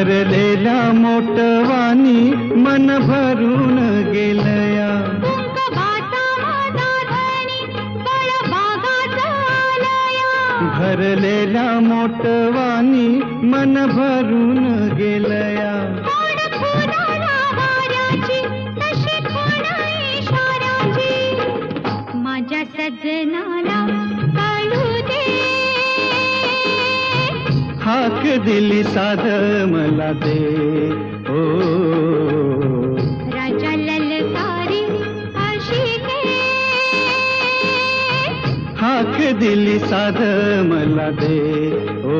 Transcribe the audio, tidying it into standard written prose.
भरलेल्या मोटवानी मन भरून गेलया, भरलेल्या मोटवानी मन भरून गेलया. माझ्या सजनाला कळू दे, हाक दिली साध मला दे. ओ राजा ललकारी आशिके, हाक दिली साध मला दे. ओ